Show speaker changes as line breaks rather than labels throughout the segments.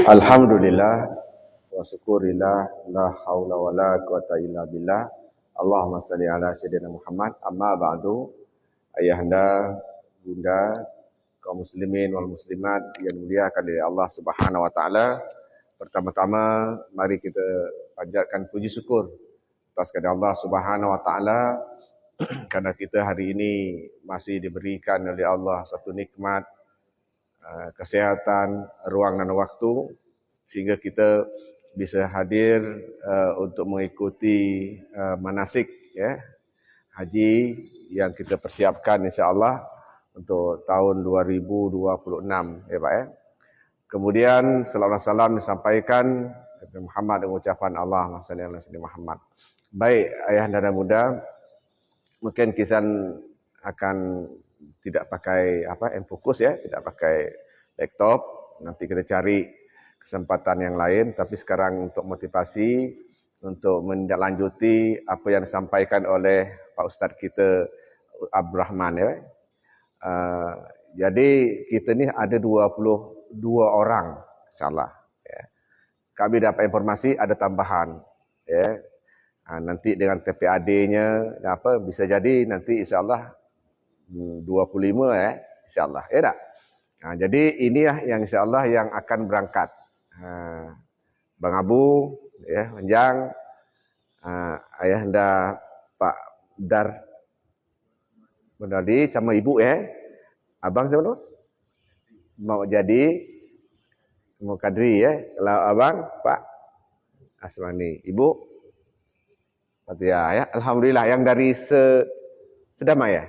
Alhamdulillah wa syukurillah la haula wa la quwata illa billah. Allahumma salli ala sayyidina Muhammad. Amma ba'du. Ayahanda, bunda, kaum muslimin wal muslimat yang dimuliakan oleh Allah Subhanahu wa taala. Pertama-tama mari kita panjatkan puji syukur atas kepada Allah Subhanahu wa taala kerana kita hari ini masih diberikan oleh Allah satu nikmat kesihatan, ruang dan waktu sehingga kita bisa hadir untuk mengikuti manasik ya, haji yang kita persiapkan insya-Allah untuk tahun 2026 ya Pak ya. Kemudian salawat salam disampaikan kepada Muhammad dengan ucapan Allahumma shalli ala sayyidina Muhammad. Baik ayahanda dan bunda, mungkin Kisan akan tidak pakai fokus ya, tidak pakai laptop. Nanti kita cari kesempatan yang lain. Tapi sekarang untuk motivasi, untuk menindaklanjuti apa yang disampaikan oleh Pak Ustadz kita Abdul Rahman ya. Jadi kita ni ada 22 orang insyaAllah. Ya. Kami dapat informasi ada tambahan. Ya. Nanti dengan TPAD-nya bisa jadi nanti insyaAllah 25 ya, insyaAllah. Ya tak? Jadi inilah yang insyaAllah yang akan berangkat. Bang Abu, ya, Panjang, ayahanda Pak Dar Bernardi sama ibu ya. Abang siapa tu? Mau jadi mau Kadri ya. Kalau abang Pak Asmani, ibu Fatia ya. Alhamdulillah yang dari Sedamai ya.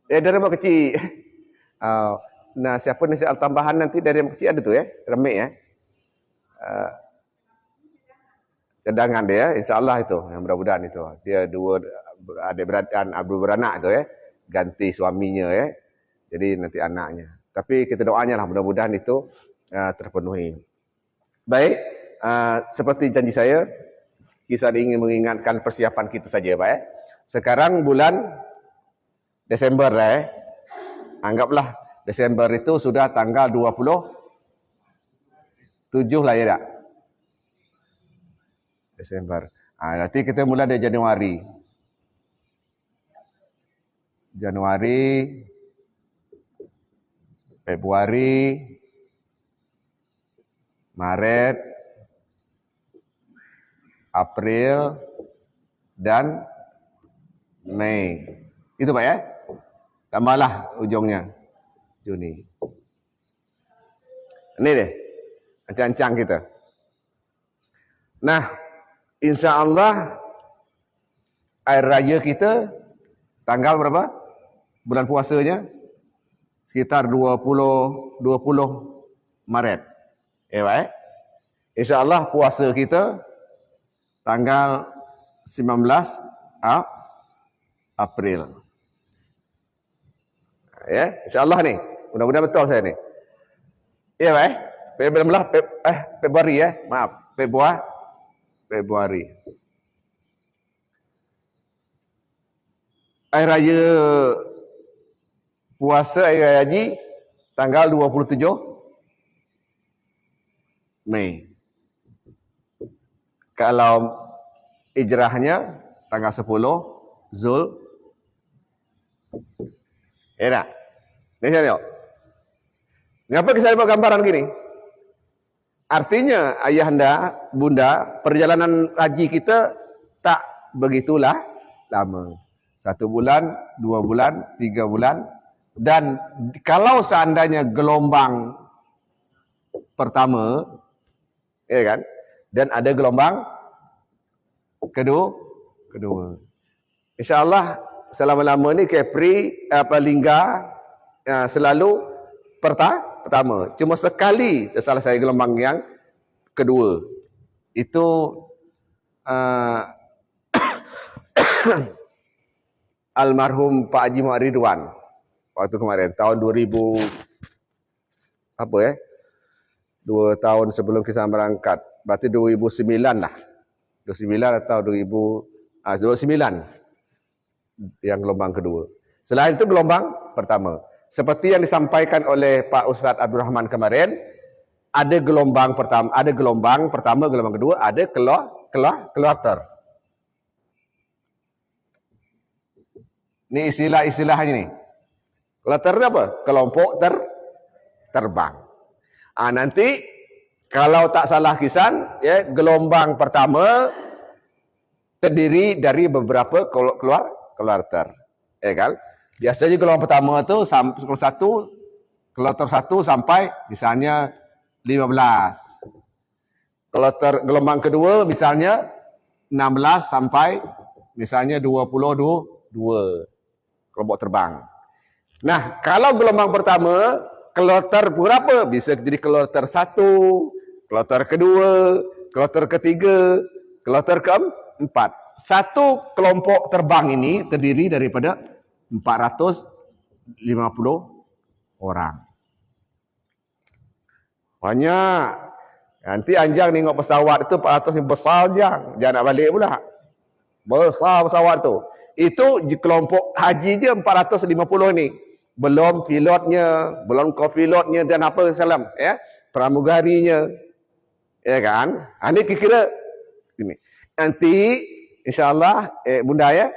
Dari rumah kecil. Nah, siapa ni soal tambahan nanti dari rumah kecil ada tu ya, remik ya. Cadangan dia, insyaAllah itu, yang mudah-mudahan itu. Dia dua adik-beradik, beranak itu ya, ganti suaminya ya. Jadi nanti anaknya. Tapi kita doanya lah mudah-mudahan itu terpenuhi. Baik, seperti janji saya, kita ingin mengingatkan persiapan kita saja Pak ya. Sekarang bulan Desember ya. Anggaplah Desember itu sudah tanggal 27 lah ya tak? Desember. Nanti kita mulai dari Januari. Februari, Maret, April, dan Mei. Itu Pak ya? Tambahlah ujungnya Juni. Ini deh, ancang-ancang kita. Nah, insya-Allah air raya kita tanggal berapa? Bulan puasanya sekitar 20 Maret. Pak ya? Insya-Allah puasa kita tanggal 19 April. Ya, insya-Allah ni. Mudah-mudahan betul saya ni. Ya, Pak. Februari ya. Maaf, Februari. Hari raya puasa hari raya haji tanggal 27 Mei. Kalau hijrahnya tanggal 10 Zul. Ya tak? Ni saya tengok. Kenapa saya buat gambaran gini? Artinya ayahanda, bunda, perjalanan haji kita tak begitulah lama. 1 bulan, 2 bulan, 3 bulan. Dan kalau seandainya gelombang pertama, ya kan? Dan ada gelombang kedua. InsyaAllah selama-lama ni Kepri, Lingga selalu pertama. Cuma sekali selesai gelombang yang kedua. Itu almarhum Pak Haji Muhammad Ridwan. Waktu kemarin, tahun 2000, 2 tahun sebelum kita berangkat. Berarti 2009 lah. 2009 atau 2009. Yang gelombang kedua. Selain itu gelombang pertama. Seperti yang disampaikan oleh Pak Ustadz Abdul Rahman kemarin, ada gelombang pertama, gelombang kedua, ada kloter. Ini istilah-istilahnya nih. Kloter itu apa? Kelompok terbang. Nanti kalau tak salah kisan, ya, gelombang pertama terdiri dari beberapa kloter. Ya kan? Biasanya gelombang pertama itu kloter 1 sampai misalnya 15. Gelombang kedua misalnya 16 sampai misalnya 22 kelompok terbang. Nah, kalau gelombang pertama, kloter berapa? Bisa jadi kloter 1, kloter kedua, kloter ketiga, kloter keempat. Satu kelompok terbang ini terdiri daripada 450 orang. Banyak. Nanti Anjang tengok pesawat itu 400 besar Anjang. Jangan nak balik pula. Besar pesawat tu. Itu kelompok haji je 450 ni. Belum pilotnya, belum co-pilotnya dan apa salam, ya. Pramugarinya. Ya kan? Ini kira-kira ini. Nanti insya-Allah Bunda ya,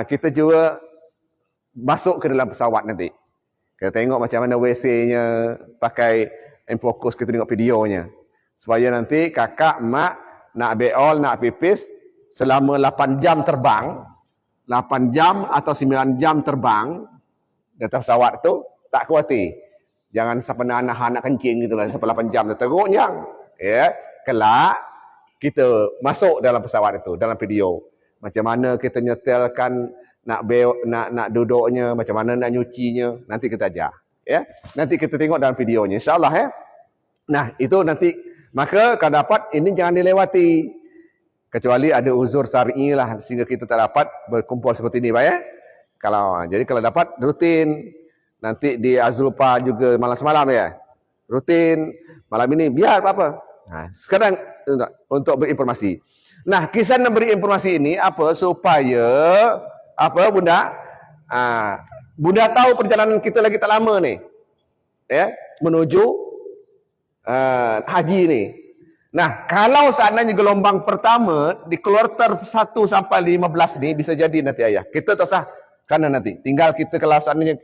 kita juga masuk ke dalam pesawat nanti. Kita tengok macam mana WC-nya, pakai fokus, kita tengok videonya. Supaya nanti kakak, mak nak beol, nak pipis selama 8 jam terbang, 8 jam atau 9 jam terbang di atas pesawat tu, tak khawatir. Jangan sampai anak-anak kencing gitu lah sampai 8 jam tu teruk jang. Ya, kelak kita masuk dalam pesawat itu, dalam video. Macam mana kita nyetelkan nak duduknya, macam mana nak nyucinya, nanti kita ajar. Ya, nanti kita tengok dalam videonya, insya-Allah ya. Nah, itu nanti, maka kalau dapat ini jangan dilewati. Kecuali ada uzur syar'i lah sehingga kita tak dapat berkumpul seperti ini, Pak ya. Jadi kalau dapat rutin. Nanti di Azulpa juga malam semalam ya. Rutin. Malam ini biar apa-apa. Nah, sekarang untuk berinformasi. Nah, kisah memberi informasi ini apa supaya apa Bunda? Bunda tahu perjalanan kita lagi tak lama nih. Ya, menuju haji ni. Nah, kalau seandainya gelombang pertama di kloter 1 sampai 15 ni bisa jadi nanti ayah. Kita tak sah karena nanti tinggal kita kalau seandainya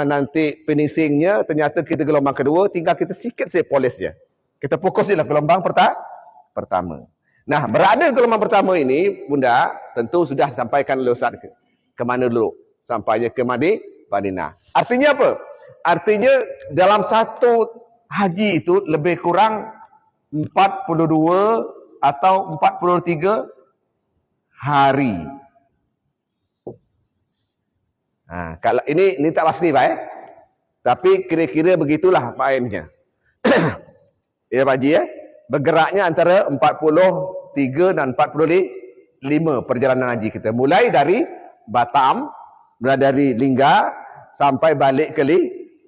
nanti finishingnya ternyata kita gelombang kedua, tinggal kita sikit saja polis je. Kita fokus je lah gelombang pertama. Nah, berada gelombang pertama ini, Bunda, tentu sudah sampaikan oleh Ustaz ke mana dulu? Sampainya ke Madinah. Artinya apa? Artinya dalam satu haji itu lebih kurang 42 atau 43 hari. Kalau ini tak pasti Pak ya. Tapi kira-kira begitulah Pak Aimnya. Ya Pak Haji ya. Bergeraknya antara 43 dan 45 perjalanan haji kita. Mulai dari Batam, mulai dari Lingga sampai balik ke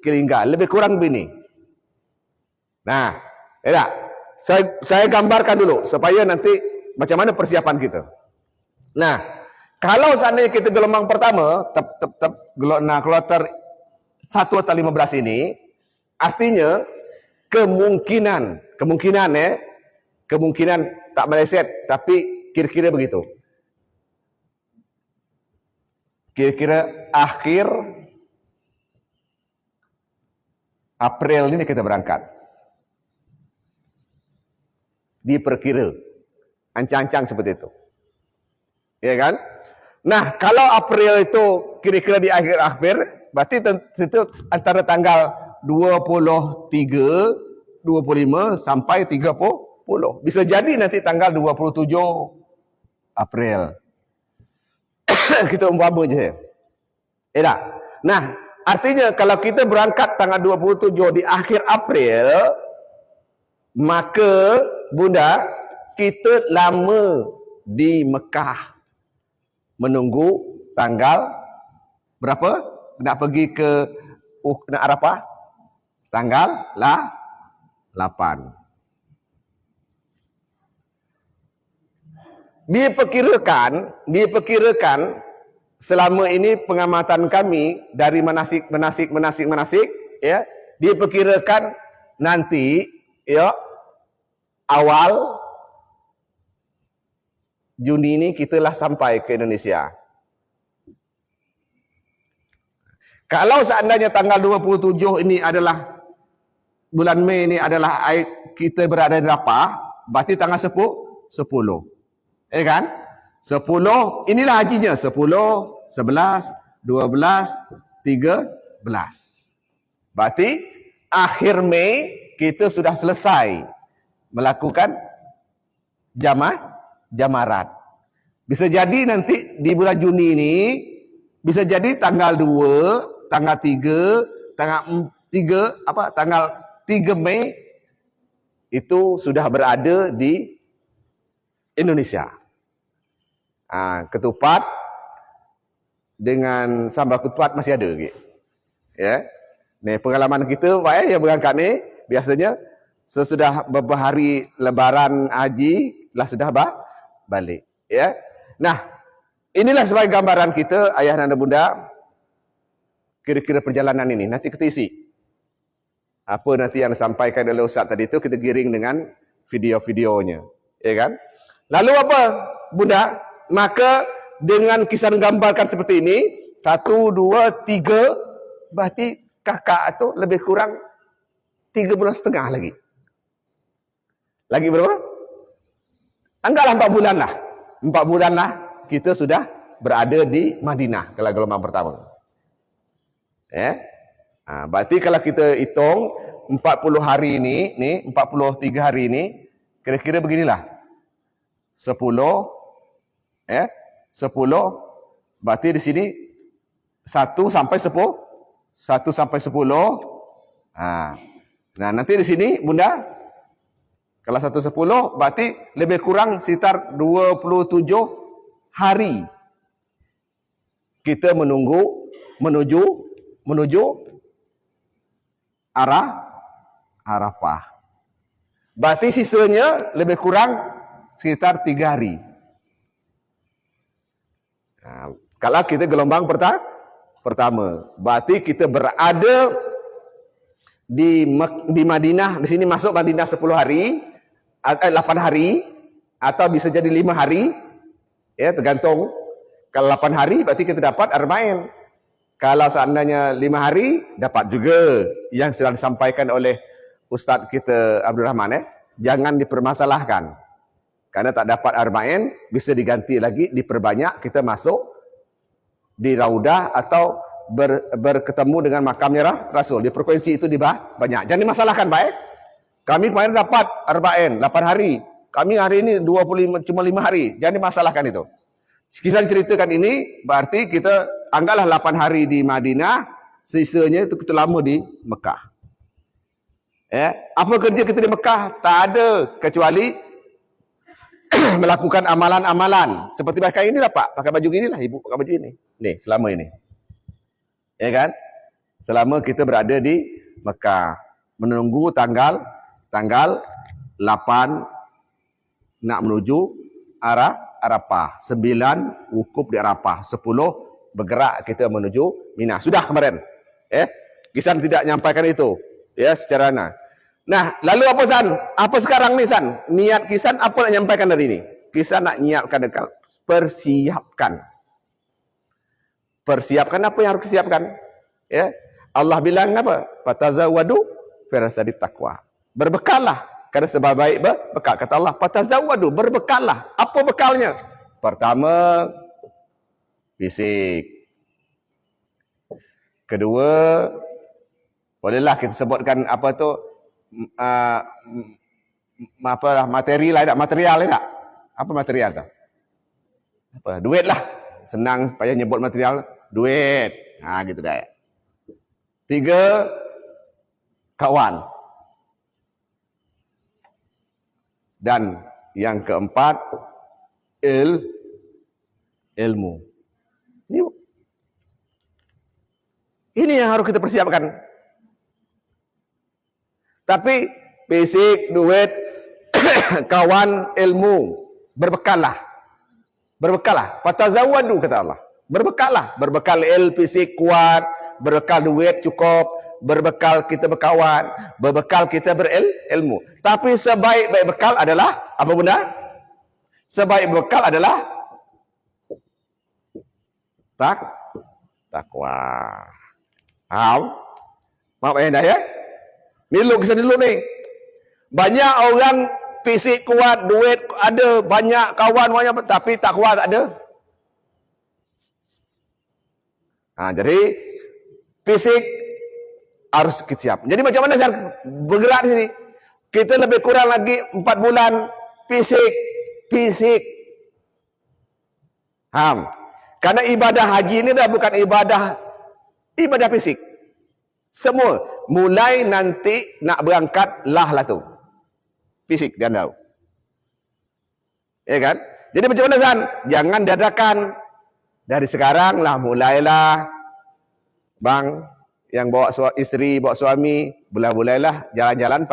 Lingga. Lebih kurang begini. Nah, ya tak? Saya gambarkan dulu supaya nanti macam mana persiapan kita. Nah, kalau seandainya kita gelombang pertama, kloter 1 atau 15 ini, artinya kemungkinan tak meleset, tapi kira-kira begitu. Kira-kira akhir April ini kita berangkat. Diperkira ancang-ancang seperti itu, ya kan? Nah, kalau April itu kira-kira di akhir-akhir, berarti itu antara tanggal 23, 25 sampai 30. Bisa jadi nanti tanggal 27 April. Kita umpama je. Ya. Nah, artinya kalau kita berangkat tanggal 27 di akhir April, maka Bunda, kita lama di Mekah menunggu tanggal berapa? Nak pergi ke nak Arafah? Tanggal 8. Diperkirakan selama ini pengamatan kami dari manasik ya, diperkirakan nanti ya, awal Juni ini kita lah sampai ke Indonesia. Kalau seandainya tanggal 27 ini adalah bulan Mei ini adalah kita berada di Rafah, berarti tanggal 10. Kan? 10, inilah hajinya. 10, 11, 12, 13. Berarti akhir Mei kita sudah selesai melakukan jamarat. Bisa jadi nanti di bulan Juni ini, bisa jadi tanggal 2, tanggal 3, tanggal 3 Mei itu sudah berada di Indonesia. Ketupat dengan sambal ketupat masih ada lagi. Ya. Ni pengalaman kita Pak yang berangkat ni biasanya sesudah beberapa hari lebaran haji lah sudah balik, ya. Nah, inilah sebagai gambaran kita ayah dan bunda kira-kira perjalanan ini. Nanti kita isi apa nanti yang disampaikan oleh Ustaz tadi itu kita giring dengan video-videonya, ya kan? Lalu apa, Bunda? Maka dengan kisah gambarkan seperti ini, 1, 2, 3, berarti kakak itu lebih kurang 3 bulan setengah lagi. Lagi berapa? Anggaplah 4 bulan lah. 4 bulan lah kita sudah berada di Madinah kalau gelombang pertama. Berarti kalau kita hitung 40 hari ini, 43 hari ini, kira-kira beginilah. 10, 10, berarti di sini 1 sampai 10. 1 sampai 10. Nah, nanti di sini Bunda, kalau 1 10, berarti lebih kurang sekitar 27 hari kita menuju Arafah. Berarti sisanya lebih kurang sekitar 3 hari. Kalau kita gelombang pertama, berarti kita berada di Madinah. Di sini masuk Madinah 10 hari, 8 hari, atau bisa jadi 5 hari, ya tergantung. Kalau 8 hari berarti kita dapat arba'in. Kalau seandainya 5 hari dapat juga yang sudah disampaikan oleh Ustaz kita Abdul Rahman. Jangan dipermasalahkan. Karena tak dapat arba'in, bisa diganti lagi, diperbanyak, kita masuk di Raudah atau berketemu dengan makamnya Rasul. Di frekuensi itu banyak. Jangan dimasalahkan, baik. Kami kemarin dapat arba'in 8 hari. Kami hari ini 25 cuma 5 hari. Jangan dimasalahkan itu. Kisah ceritakan ini berarti kita anggaplah 8 hari di Madinah, sisanya itu kita lama di Mekah. Apa kerja kita di Mekah? Tak ada kecuali melakukan amalan-amalan. Seperti pakai inilah Pak, pakai baju inilah, Ibu pakai baju ini. Nih, selama ini. Ya kan? Selama kita berada di Mekah, menunggu tanggal 8 nak menuju Arafah. 9 wukuf di Arafah. 10 bergerak kita menuju Mina. Sudah kemarin. Kisan tidak nyampaikan itu. Ya, secara Nah, lalu apa San? Apa sekarang nih San? Niat Kisan apa nak nyampaikan dari ini? Kisan nak nyiapkan dekat. Persiapkan. Persiapkan apa yang harus disiapkan? Ya. Allah bilang apa? Fatazawwadu firasadi taqwa. Berbekallah karena sebaik bekal. Kata Allah, fatazawwadu, berbekallah. Apa bekalnya? Pertama, fisik. Kedua, bolehlah kita sebutkan apa tu material tak? Material tak? Apa material tu? Apa? Duit lah. Senang payah nyebut material, duit. Gitu dah. 3, kawan. Dan yang keempat, ilmu. Ini yang harus kita persiapkan. Tapi fisik, duit, kawan, ilmu, berbekallah. Berbekallah. Fatazawwadu kata Allah. Berbekallah. Berbekal fisik kuat, berbekal duit cukup, berbekal kita berkawan, berbekal kita berilmu. Tapi sebaik-baik bekal adalah apa benda? Sebaik bekal adalah takwa. Faham? Maaf dah ya. Ni lu kisah dulu ni. Banyak orang fisik kuat, duit ada, banyak kawan banyak, tapi takwa tak ada. Jadi fisik harus kita siap. Jadi macam mana saya bergerak di sini? Kita lebih kurang lagi 4 bulan fisik. Karena ibadah haji ini dah bukan ibadah fisik. Semua mulai nanti nak berangkat lah tu. Fisik dia tahu. Ya kan? Jadi macam mana Zan? Jangan dadakan. Dari sekarang lah mulailah bang yang bawa isteri, bawa suami, mulailah jalan-jalan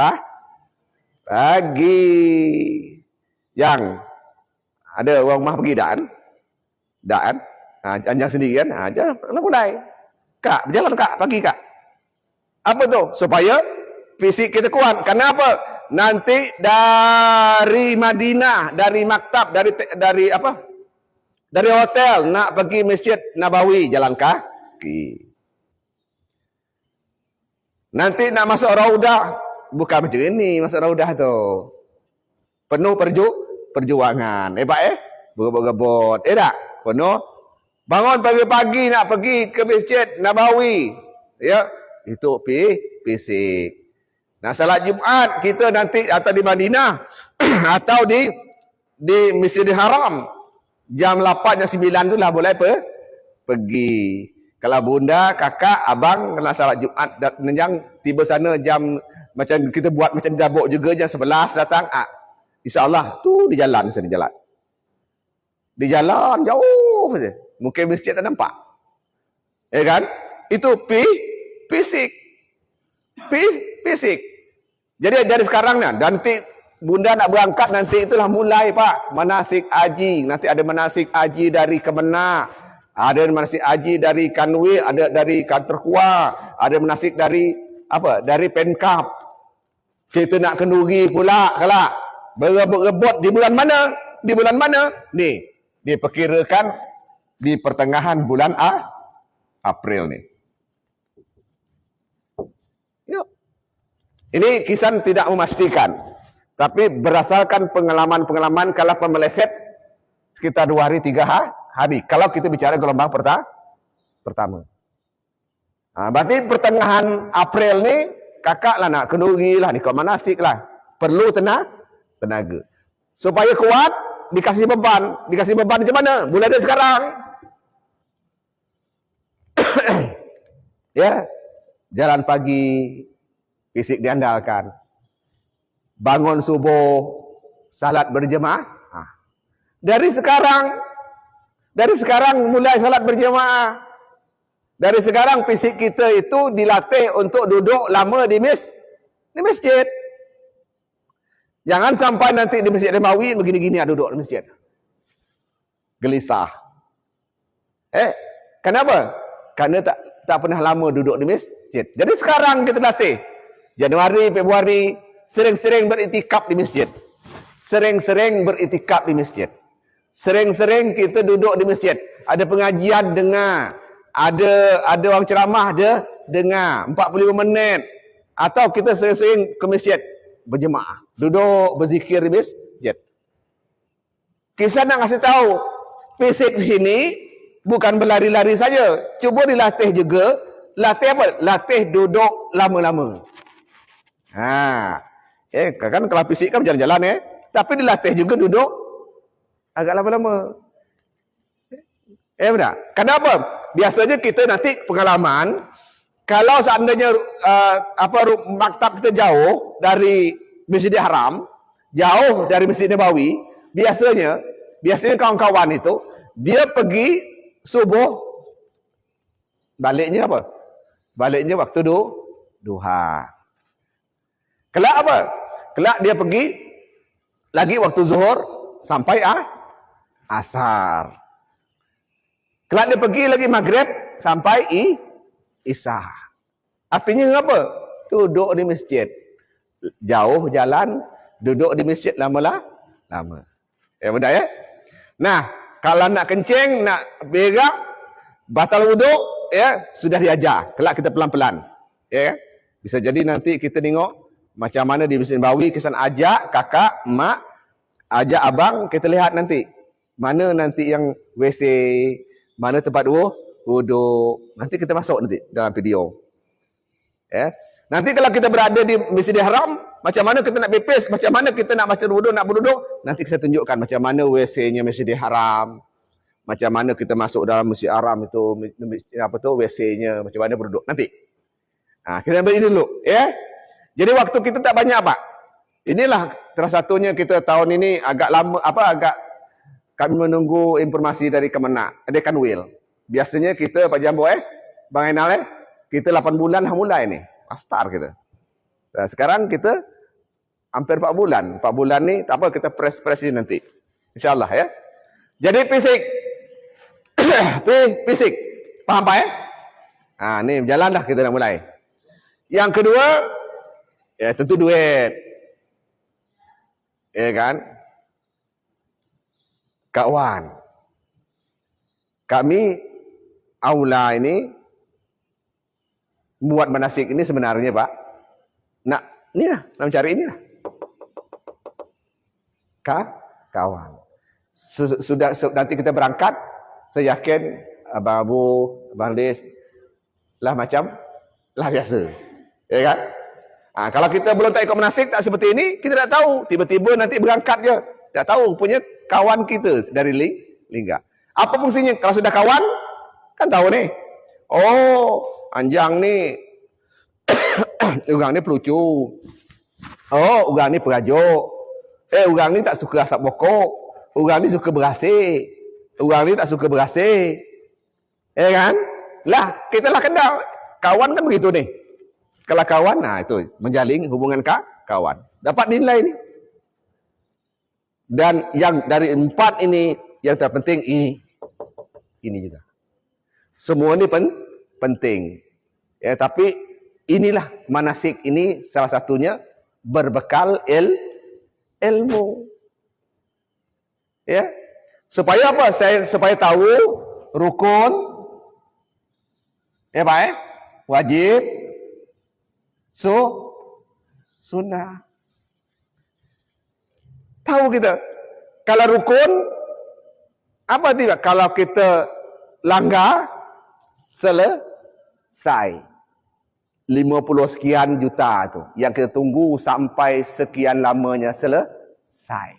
pagi. Yang ada orang rumah pergi tak kan? Anjang sendiri kan? Jangan mulai. Kak, berjalan kak, pagi kak. Apa tu? Supaya fisik kita kuat. Kenapa? Nanti dari Madinah, dari maktab, dari apa? Dari hotel nak pergi Masjid Nabawi jalan kaki. Nanti nak masuk Raudah, bukan macam ini masuk Raudah tu. Penuh perjuangan. Berebut-rebut. Tak? Penuh. Bangun pagi-pagi nak pergi ke Masjid Nabawi. Ya, itu fisik. Nak salat Jumaat kita nanti atau di Madinah atau di Masjidil Haram. Jam 8, jam 9 tu lah boleh pergi. Kalau bunda, kakak, abang kena salat Jumaat yang tiba sana jam macam kita buat macam dabuk juga jam 11 datang. InsyaAllah tu di jalan sana jalan. Di jalan jauh saja. Mungkin masjid tak nampak. Ya kan? Itu fisik. Fisik. Jadi dari sekarang ni nanti bunda nak berangkat nanti itulah mulai pak manasik haji. Nanti ada manasik haji dari Kemenak, ada manasik haji dari Kanwil, ada dari Kantor Kuah, ada manasik dari apa? Dari Penkap. Kita nak kenduri pula kelak. Berebut-rebut di bulan mana? Di bulan mana? Ni, diperkirakan di pertengahan bulan April ni. Yuk. Ini Kisan tidak memastikan. Tapi berdasarkan pengalaman-pengalaman kalau pemeleset sekitar 2 hari 3 hari. Kalau kita bicara gelombang pertama. Berarti pertengahan April ni kakak lah nak kenduri lah, nikah manasik lah. Perlu tenaga. Supaya kuat dikasih beban. Dikasih beban macam mana? Mulai dari sekarang. Ya, jalan pagi, fisik diandalkan. Bangun subuh, salat berjemaah. Dari sekarang mulai salat berjemaah. Dari sekarang fisik kita itu dilatih untuk duduk lama di masjid. Jangan sampai nanti di Masjid Nabawi begini-gini duduk di masjid. Gelisah. Kenapa? Karena tak pernah lama duduk di masjid. Jadi sekarang kita latih. Januari, Februari sering-sering beriktikaf di masjid. Sering-sering beriktikaf di masjid. Sering-sering kita duduk di masjid. Ada pengajian dengar. Ada orang ceramah dia dengar 45 minit. Atau kita sering-sering ke masjid berjemaah. Duduk berzikir di masjid. Kisah nak kasih tahu fisik di sini bukan berlari-lari saja. Cuba dilatih juga. Latih apa? Latih duduk lama-lama. Kan kalau fisik kan berjalan-jalan tapi dilatih juga duduk agak lama-lama. Benar? Kenapa? Biasanya kita nanti pengalaman kalau seandainya maktab kita jauh dari Masjidil Haram, jauh dari Masjid Nabawi, biasanya kawan-kawan itu dia pergi subuh, baliknya apa? Baliknya waktu duha. Kelak apa? Kelak dia pergi lagi waktu zuhur sampai asar. Kelak dia pergi lagi maghrib sampai isya. Artinya apa? Duduk di masjid. Jauh jalan, duduk di masjid lama. Ya benar ya? Nah, kalau nak kencing, nak berak, batal wuduk, ya, sudah diajar. Kelak kita pelan-pelan. Ya, bisa jadi nanti kita tengok macam mana di Masjid Nabawi, kesan ajak kakak, mak, ajak abang, kita lihat nanti. Mana nanti yang WC, mana tempat wuduk. Nanti kita masuk nanti dalam video. Ya. Nanti kalau kita berada di Masjidil Haram, macam mana kita nak pipis, macam mana kita nak baca wuduk, nak berduduk, nanti saya tunjukkan macam mana WC-nya Masjidil Haram, macam mana kita masuk dalam Masjid Haram itu, apa tu WC-nya, macam mana berduduk nanti. Kita ambil ini dulu, ya. Jadi waktu kita tak banyak pak. Inilah salah satunya kita tahun ini agak lama, agak kami menunggu informasi dari Kemenak, ada Kanwil. Biasanya kita Pak Jambo Bang Ainal kita 8 bulan dah mulai ni. Start kita. Nah, sekarang kita hampir 4 bulan. 4 bulan ni tak apa, kita press ini nanti. InsyaAllah ya. Jadi fisik. Fisik. Faham Pak ni berjalan dah kita dah mulai. Yang kedua, ya tentu duit. Ya kan? Kawan. Kami aula ini buat manasik ini sebenarnya Pak, nak mencari ini lah. Kawan. Sudah nanti kita berangkat, saya yakin Abang Abu, Abang Lis lah macam lah biasa. Ya kan? Kalau kita belum tak ikut manasik tak seperti ini, kita tak tahu. Tiba-tiba nanti berangkat je. Tak tahu punya kawan kita dari Lingga. Apa fungsinya? Kalau sudah kawan, kan tahu nih. Oh, Anjang ni orang ni pelucu. Oh, orang ni perajuk. Orang ni tak suka asap pokok. Orang ni suka berasih. Orang ni tak suka berasih. Ya kan? Lah, kita lah kenal. Kawan kan begitu nih. Kalau kawan, itu menjalin hubungan kawan. Dapat nilai ni. Dan yang dari 4 ini, yang terpenting ini juga. Semua ni penting. Ya, tapi inilah manasik ini salah satunya berbekal ilmu. Ya. Supaya apa? Supaya tahu rukun. Ya Pak wajib. Sunnah. Tahu kita. Kalau rukun apa tidak? Kalau kita langgar selesai 50 sekian juta tu yang kita tunggu sampai sekian lamanya selesai.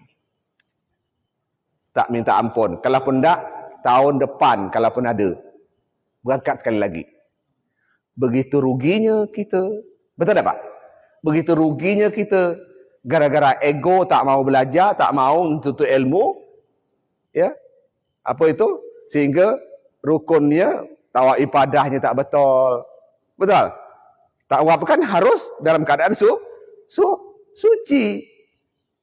Tak minta ampun. Kalaupun tak, tahun depan kalaupun ada, berangkat sekali lagi. Begitu ruginya kita. Betul tak Pak? Begitu ruginya kita gara-gara ego tak mau belajar, tak mau menuntut ilmu. Ya. Apa itu? Sehingga rukunnya, tawaf ibadahnya tak betul. Betul? Tawaf kan harus dalam keadaan suci.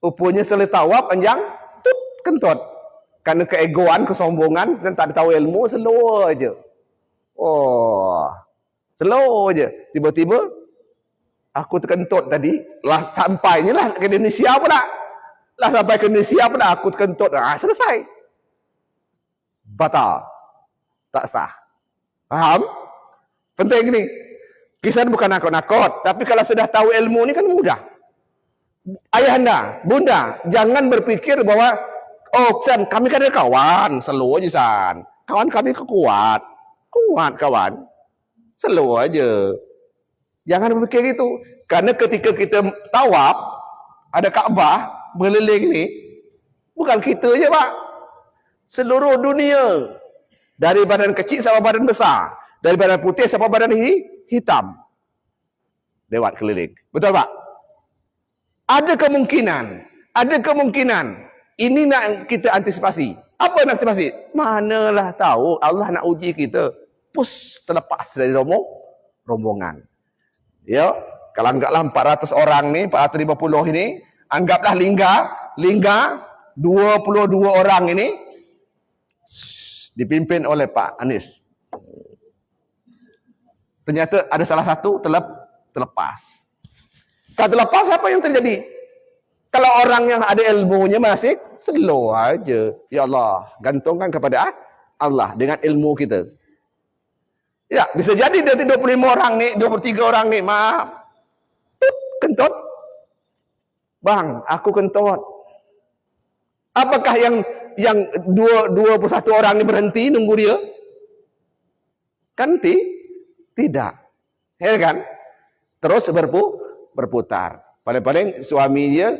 Rupanya selesai tawaf panjang kentut. Karena keegoan, kesombongan dan tak tahu ilmu, slow aja. Oh. Slow aja. Tiba-tiba aku terkentut tadi, lah sampainya lah ke Indonesia pula. Lah sampai ke Indonesia pula aku terkentut. Selesai. Batal. Tak sah. Faham? Penting ni. Kisah bukan nakut-nakut. Tapi kalau sudah tahu ilmu ni kan mudah. Ayahanda, bunda, jangan berpikir bahwa, oh San, kami kan ada kawan. Slow aja San. Kawan kami kuat. Kuat kawan. Slow aja. Jangan berpikir gitu. Karena ketika kita tawaf, ada Kaabah berkeliling ni, bukan kita je Pak. Seluruh dunia. Dari badan kecil sampai badan besar. Dari badan putih sampai badan hitam. Lewat keliling. Betul Pak? Ada kemungkinan. Ini nak kita antisipasi. Apa nak antisipasi? Manalah tahu Allah nak uji kita. Terlepas dari rombongan. Ya, kalau anggaplah 400 orang ni, 450 ini, anggaplah lingga 22 orang ini dipimpin oleh Pak Anies. Ternyata ada salah satu terlepas. Kalau terlepas, apa yang terjadi? Kalau orang yang ada ilmunya masih slow aja. Ya Allah, gantungkan kepada Allah dengan ilmu kita. Ya, bisa jadi dari 25 orang ni, 23 orang ni, maaf, kentut. Bang, aku kentut. Apakah yang 21 orang ni berhenti nunggu dia? Kan tidak. Ya kan? Terus berputar. Paling-paling suami dia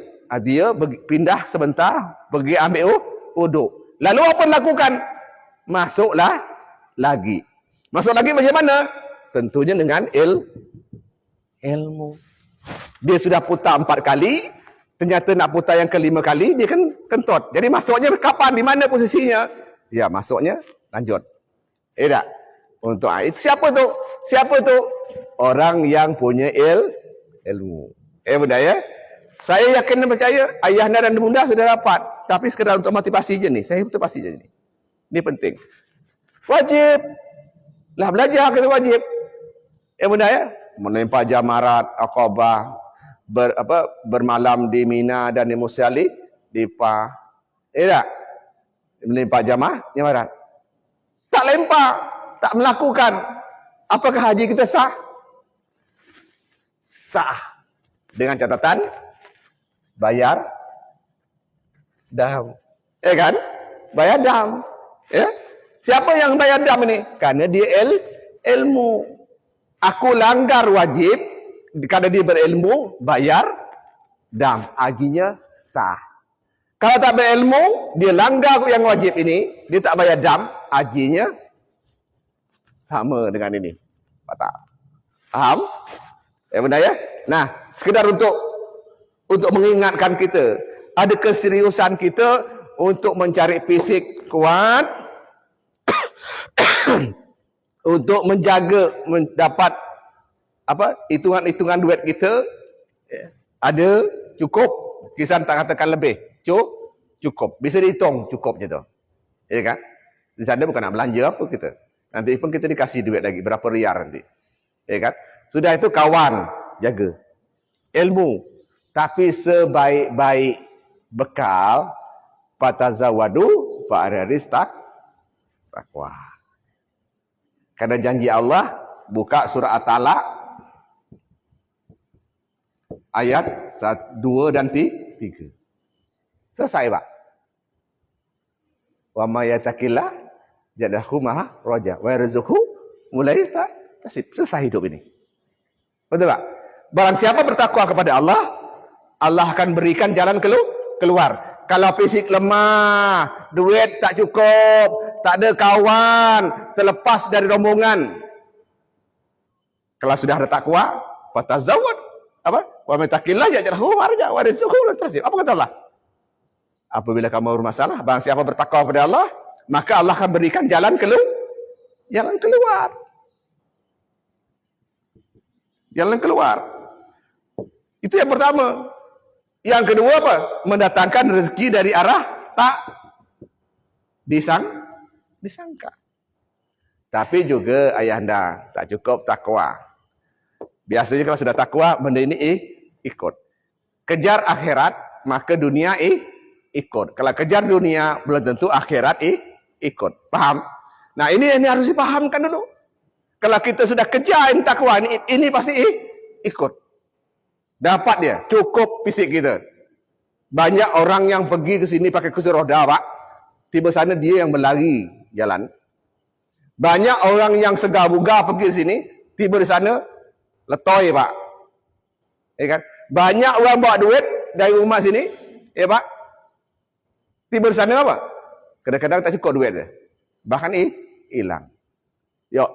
pindah sebentar, pergi ambil uduk. Lalu apa lakukan? Masuklah lagi. Masuk lagi macam mana? Tentunya dengan ilmu. Dia sudah putar 4 kali, ternyata nak putar yang ke-5 kali, dia kan kentut. Jadi masuknya kapan? Di mana posisinya? Ya, masuknya lanjut. Tak? Untuk itu siapa tu? Siapa tu? Orang yang punya ilmu. Bunda ya? Saya yakin dan percaya ayah anda dan bunda sudah dapat. Tapi sekedar untuk motivasi je ni. Saya motivasi je ni. Ini penting. Wajib. Lah belajar kita wajib. Bunda ya? Menempah jamarat, Aqabah, bermalam di Mina dan di Musdalifah. Tak? Menempah jamarat. Tak lempar, tak melakukan. Apakah haji kita sah? Sah. Dengan catatan bayar dam. Kan? Bayar dam. Ya? Siapa yang bayar dam ini? Karena dia ilmu. Aku langgar wajib, kalau dia berilmu, bayar dam. Hajinya sah. Kalau tak berilmu, dia langgar yang wajib ini, dia tak bayar dam, hajinya sama dengan ini. Faham? Benda ya? Nah, sekedar untuk mengingatkan kita, ada keseriusan kita untuk mencari fisik kuat, untuk menjaga, mendapat hitungan-hitungan duit kita, ada cukup, kisaran tak katakan lebih, cukup, bisa dihitung cukup je tu. Ya kan? Di sana bukan nak belanja apa kita. Nanti pun kita dikasih duit lagi, berapa riyal nanti. Ya kan? Sudah itu kawan, jaga. Ilmu. Tapi sebaik-baik bekal, fatazawadu fa'aris takwa. Karena janji Allah, buka surah At-Talaq ayat 1, 2 dan 3. Selesai, Pak. Wa may yattaqillah ja'alahu makhraja wa yarzuqhu mulai tasib. Selesai hidup ini. Betul, Pak? Barang siapa bertakwa kepada Allah, Allah akan berikan jalan keluar. Kalau fisik lemah, duit tak cukup, tak ada kawan, terlepas dari rombongan. Kalau sudah ada takwa, fatazawwad. Apa? Wa may yattaqillah yaj'alhu makhraja wa yarzuqhu mulai tasib. Apa kata Allah? Apabila kamu bermasalah, barang siapa bertakwa kepada Allah, maka Allah akan berikan jalan keluar. Jalan keluar. Itu yang pertama. Yang kedua apa? Mendatangkan rezeki dari arah tak disangka. Tapi juga ayahanda tak cukup takwa. Biasanya kalau sudah takwa, benda ini ikut. Kejar akhirat, maka dunia ikut. Kalau kejar dunia, belum tentu akhirat ikut. Paham? Nah, ini harus dipahamkan dulu. Kalau kita sudah kejar takwa, ini pasti ikut. Dapat dia, cukup fisik kita. Banyak orang yang pergi ke sini pakai kursi roda, Pak. Tiba sana dia yang berlari jalan. Banyak orang yang segar bugar pergi ke sini, tiba di sana letoi, Pak. Ya kan? Banyak orang bawa duit dari rumah sini, ya Pak. Tiba di sana apa? Kadang-kadang tak cukup duit dia. Bahkan hilang. Yuk.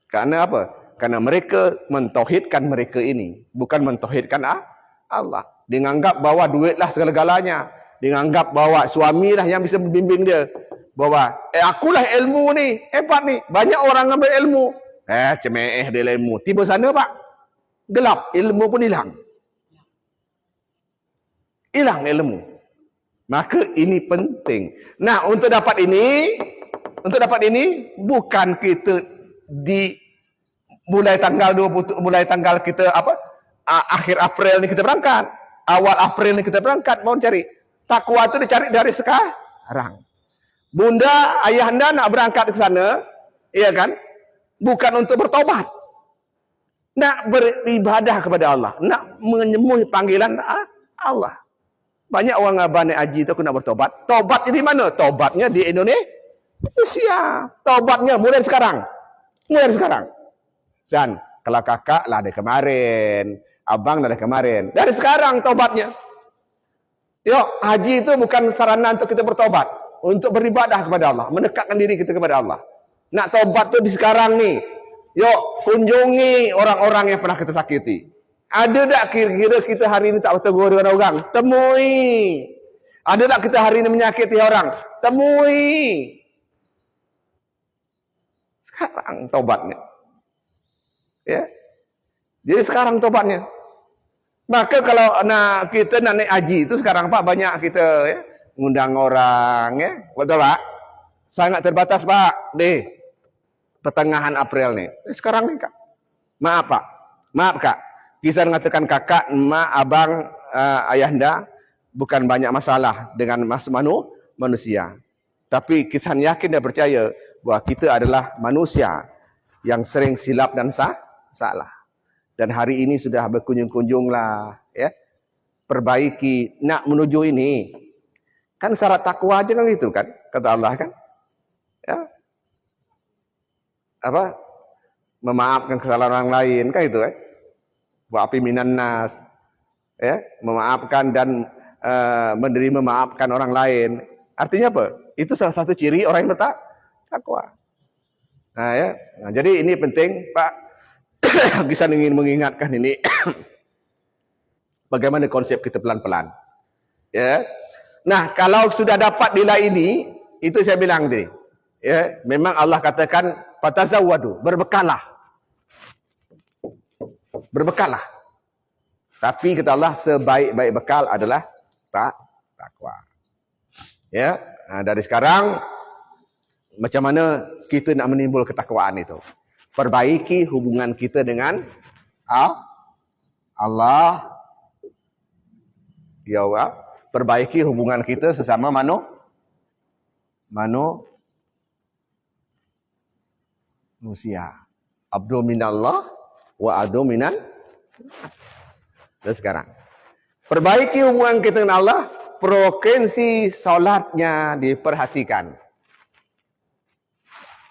Karena apa? Karena mereka mentauhidkan mereka ini, bukan mentauhidkan Allah. Dia menganggap bahawa duitlah segala-galanya. Dia menganggap bahawa suamilah yang bisa membimbing dia. Bahawa, akulah ilmu ni, hebat ni. Banyak orang ambil ilmu. Cemeeh dia ilmu. Tiba sana, Pak. Gelap, ilmu pun hilang. Hilang ilmu. Maka ini penting. Nah, untuk dapat ini bukan kita mulai tanggal 20, mulai tanggal kita akhir April ni kita berangkat, awal April ni kita berangkat mau cari takwa tu dicari dari sekarang. Bunda, ayahanda nak berangkat ke sana, iya kan? Bukan untuk bertobat, nak beribadah kepada Allah, nak menyembuhi panggilan Allah. Banyak orang abang naik haji tu aku nak bertobat. Tobatnya di mana? Tobatnya di Indonesia. Tobatnya mulai sekarang. Mulai sekarang. Dan kalau kakak lah dari kemarin, abang lah dari kemarin. Dari sekarang tobatnya. Yuk, haji itu bukan sarana untuk kita bertobat, untuk beribadah kepada Allah, mendekatkan diri kita kepada Allah. Nak tobat tu di sekarang ni. Yuk, kunjungi orang-orang yang pernah kita sakiti. Ada tak kira-kira kita hari ini tak bertegur dengan orang? Temui. Ada tak kita hari ini menyakiti orang? Temui. Sekarang tobatnya. Ya. Jadi sekarang tobatnya. Maka kalau kita nak naik haji itu sekarang Pak, banyak kita ya, ngundang orang ya. Betul Pak? Sangat terbatas Pak. Di pertengahan April ni. Sekarang ni Kak. Maaf Pak. Maaf Kak. Kisah mengatakan kakak, emak, abang, ayahanda bukan banyak masalah dengan manusia. Tapi kisah yakin dan percaya bahawa kita adalah manusia yang sering silap dan salah. Dan hari ini sudah berkunjung-kunjung lah, ya. Perbaiki, nak menuju ini. Kan syarat takwa aja kan itu kan, kata Allah kan. Ya. Memaafkan kesalahan orang lain kan itu kan. Wa'afi minan nas, ya, memaafkan dan menerima memaafkan orang lain. Artinya apa? Itu salah satu ciri orang yang bertakwa. Nah, ya. Nah, jadi ini penting, Pak. Kita ingin mengingatkan ini. Bagaimana konsep kita pelan-pelan. Ya. Nah, kalau sudah dapat nilai ini, itu saya bilang tadi. Ya, memang Allah katakan fatazawwadu, berbekallah. Berbekallah. Tapi kata Allah, sebaik-baik bekal adalah takwa. Ya, nah, dari sekarang macam mana kita nak menimbul ketakwaan itu? Perbaiki hubungan kita dengan Allah. Ya Allah, perbaiki hubungan kita sesama manusia. Abdu minallah wa adu minan. Dan sekarang perbaiki hubungan kita dengan Allah, frekuensi solatnya diperhatikan.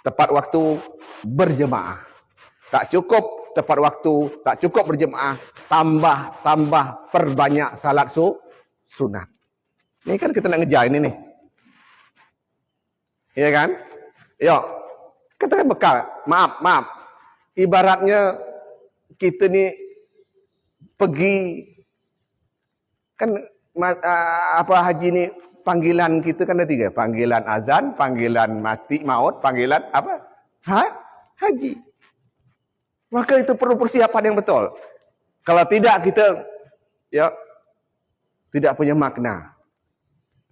Tepat waktu berjemaah. Tak cukup tepat waktu, tak cukup berjemaah, tambah perbanyak salat sunat. Ini kan kita nak ngejar ini nih. Iya kan? Yuk, katakan bekal. Maaf. Ibaratnya kita ni pergi kan haji ni panggilan kita kan ada 3, panggilan azan, panggilan maut, panggilan haji. Maka itu perlu persiapan yang betul. Kalau tidak kita tidak punya makna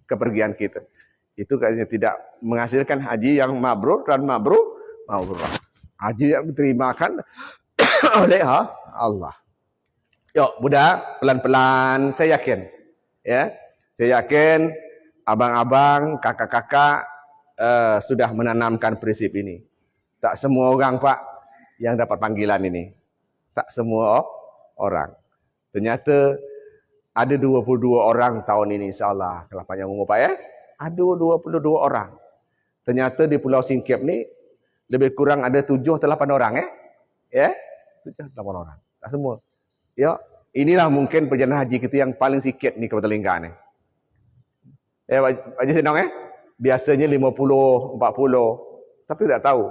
kepergian kita. Itu katanya tidak menghasilkan haji yang mabrur dan mabrurah. Haji yang diterimakan oleh Allah. Yuk, budak, pelan-pelan, saya yakin. Ya, saya yakin abang-abang, kakak-kakak sudah menanamkan prinsip ini. Tak semua orang, Pak, yang dapat panggilan ini. Tak semua orang. Ternyata ada 22 orang tahun ini, insyaAllah. Kalau panjang umur, Pak, ya. Ada 22 orang. Ternyata di Pulau Singkep ni, lebih kurang ada 7 atau 8 orang, ya. 7 atau 8 orang. Tak semua. Ya, inilah mungkin perjalanan haji kita yang paling sikit ni ke Petaling ni. Pak Haji Senang, biasanya 50, 40. Tapi tak tahu.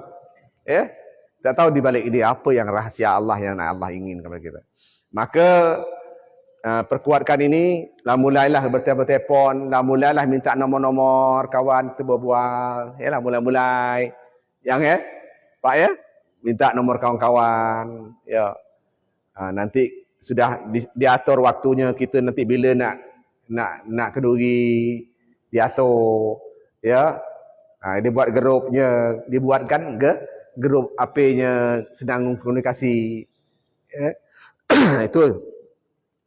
Tak tahu di balik ini apa yang rahsia Allah yang Allah ingin kepada kita. Maka perkuatkan ini, lah mulailah bertelefon, lah mulailah minta nombor-nombor kawan kita berbual, lah mulai-mulai. Yang Pak minta nombor kawan-kawan, nanti sudah diatur waktunya kita nanti bila nak kenduri, diatur, dia buat grupnya, dibuatkan grup AP-nya sedang komunikasi.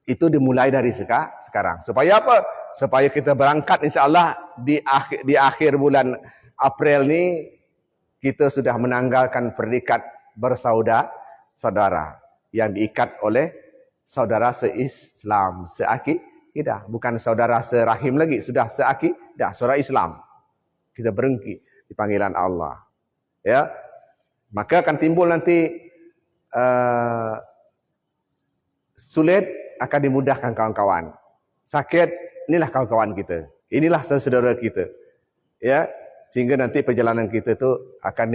Itu dimulai dari sekarang. Supaya apa? Supaya kita berangkat insya-Allah di akhir bulan April ni kita sudah menanggalkan predikat bersaudara yang diikat oleh saudara se-Islam, seakidah, bukan saudara serahim lagi, sudah seakidah, saudara Islam. Kita berhenti di panggilan Allah. Ya. Maka akan timbul nanti sulit akan dimudahkan kawan-kawan. Sakit, inilah kawan-kawan kita. Inilah saudara kita. Ya, sehingga nanti perjalanan kita tu akan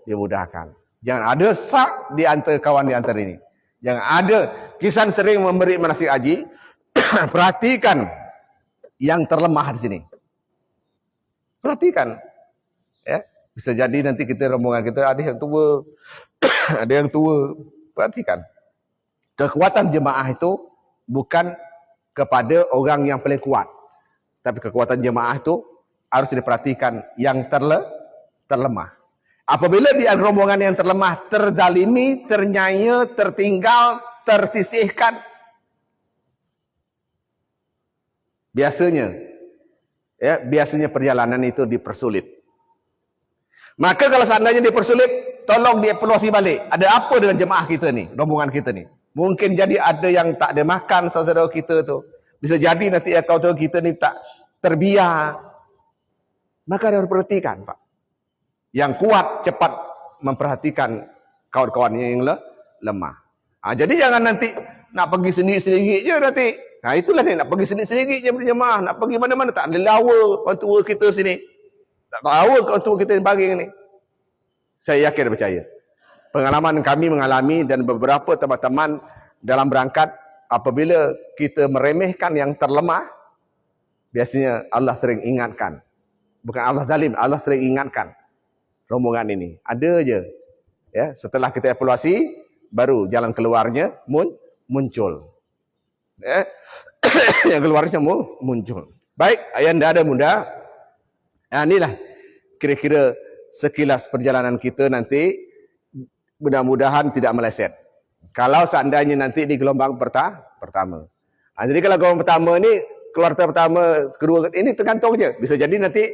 dimudahkan. Jangan ada sak di antara kawan di antara ini. Jangan ada kisan sering memberi manasik haji. Perhatikan yang terlemah di sini. Perhatikan. Ya, bisa jadi nanti kita rombongan kita ada yang tua. Ada yang tua. Perhatikan. Kekuatan jemaah itu bukan kepada orang yang paling kuat. Tapi kekuatan jemaah itu harus diperhatikan yang terlemah. Apabila di rombongan yang terlemah terzalimi, ternyaya, tertinggal, tersisihkan, biasanya perjalanan itu dipersulit. Maka kalau seandainya dipersulit, tolong dievaluasi balik. Ada apa dengan jemaah kita ni, rombongan kita ni? Mungkin jadi ada yang tak ada makan saudara kita tu. Bisa jadi nanti kawan kita ni tak terbiar. Maka harus perhatikan, Pak. Yang kuat cepat memperhatikan kawan-kawannya yang lemah. Jadi jangan nanti nak pergi sendiri-sendiri je nanti. Itulah ni, nak pergi sendiri-sendiri je berjemaah. Nak pergi mana-mana tak ada lawa kawan tua kita sini. Tak tahu kawan tua kita yang baring ni. Saya yakin dan percaya. Pengalaman kami mengalami dan beberapa teman-teman dalam berangkat, apabila kita meremehkan yang terlemah, biasanya Allah sering ingatkan. Bukan Allah zalim, Allah sering ingatkan rombongan ini. Ada je. Ya, setelah kita evaluasi, baru jalan keluarnya muncul. Ya. Yang keluarnya muncul. Baik, ayanda ada muda. Inilah kira-kira sekilas perjalanan kita nanti. Mudah-mudahan tidak meleset. Kalau seandainya nanti di gelombang pertama. Jadi kalau gelombang pertama ni, keluarga pertama, kedua, ini tergantung je. Bisa jadi nanti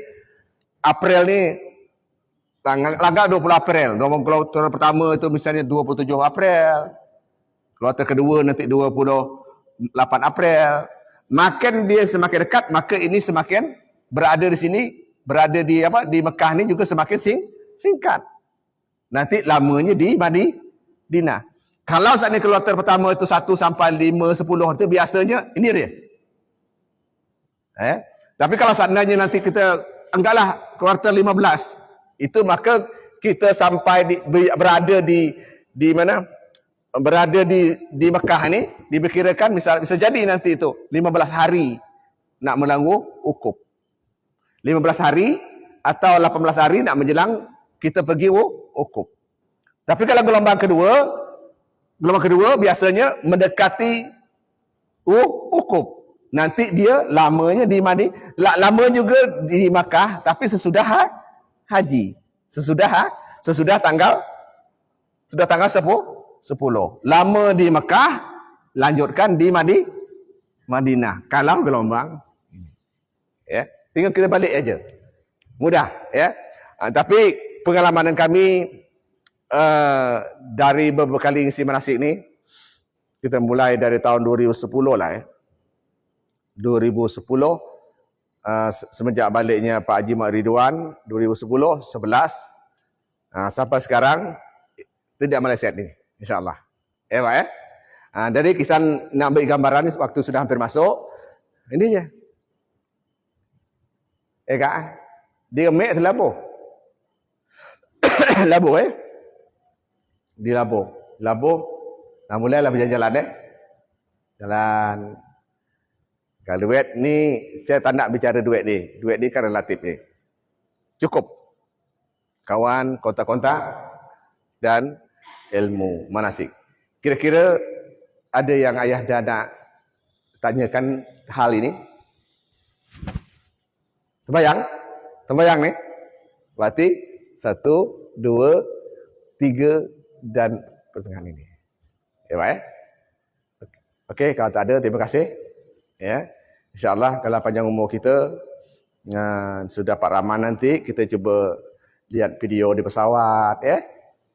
April ni, langkah 20 April. Gelombang keluarga pertama itu misalnya 27 April. Keluarga kedua nanti 28 April. Makin dia semakin dekat, maka ini semakin berada di sini, berada di Mekah ni juga semakin singkat. Nanti lamanya di Madinah. Kalau saat ini kloter pertama itu 1 sampai 5, 10 itu biasanya ini dia. Tapi kalau seandainya nanti kita anggaplah kloter 15, itu maka kita sampai berada di mana? Berada di Mekah ni diperkirakan bisa jadi nanti itu 15 hari nak melanggu ukuf. 15 hari atau 18 hari nak menjelang kita pergi ukuf. Tapi kalau gelombang kedua biasanya mendekati ukuf. Nanti dia lamanya di Madinah, lama juga di Makkah, tapi sesudah haji. Sesudah tanggal 10. Lama di Makkah, lanjutkan di Madinah. Kalau gelombang ya, tinggal kita balik aja. Mudah ya. Tapi pengalaman kami dari beberapa kali isi manasik ni, kita mulai dari tahun 2010 lah 2010 semenjak baliknya Pak Haji Mak Ridwan 2010, 11 sampai sekarang tidak meleset ni insya-Allah. Pak Dari kisan nak beri gambaran ni waktu sudah hampir masuk. Ini je. Kak, dia mek selabuh. Labuh di Labuh. Dah mulailah berjalan-jalan Jalan. Kalau duit ni saya tak nak bicara duit ni. Duit ni kan relatif ni. Cukup. Kawan, kontak-kontak dan ilmu manasik. Kira-kira ada yang ayah dah nak tanyakan hal ini? Terbayang ni? Berarti 1, 2, 3 dan pertengahan ini. Ya, Pak, Okey, kalau tak ada, terima kasih. Ya. InsyaAllah kalau panjang umur kita, sudah Pak Rahman nanti, kita cuba lihat video di pesawat, ya.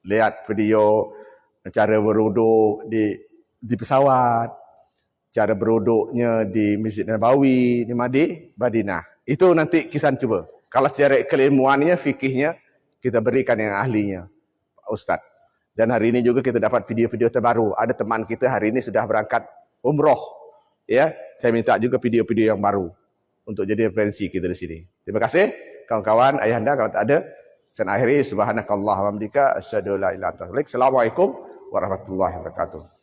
Lihat video cara beruduk di pesawat, cara beruduknya di Masjid Nabawi, di Madinah. Itu nanti Kisan cuba. Kalau secara keilmuannya, fikihnya, kita berikan yang ahlinya, Pak Ustaz. Dan hari ini juga kita dapat video-video terbaru. Ada teman kita hari ini sudah berangkat umroh. Ya, saya minta juga video-video yang baru untuk jadi referensi kita di sini. Terima kasih kawan-kawan, ayahanda kalau tak ada. Saya akhiri subhanakallahumma wa bihamdika asyhadu an la ilaha illa anta astaghfiruka wa atubu ilaik. Assalamualaikum warahmatullahi wabarakatuh.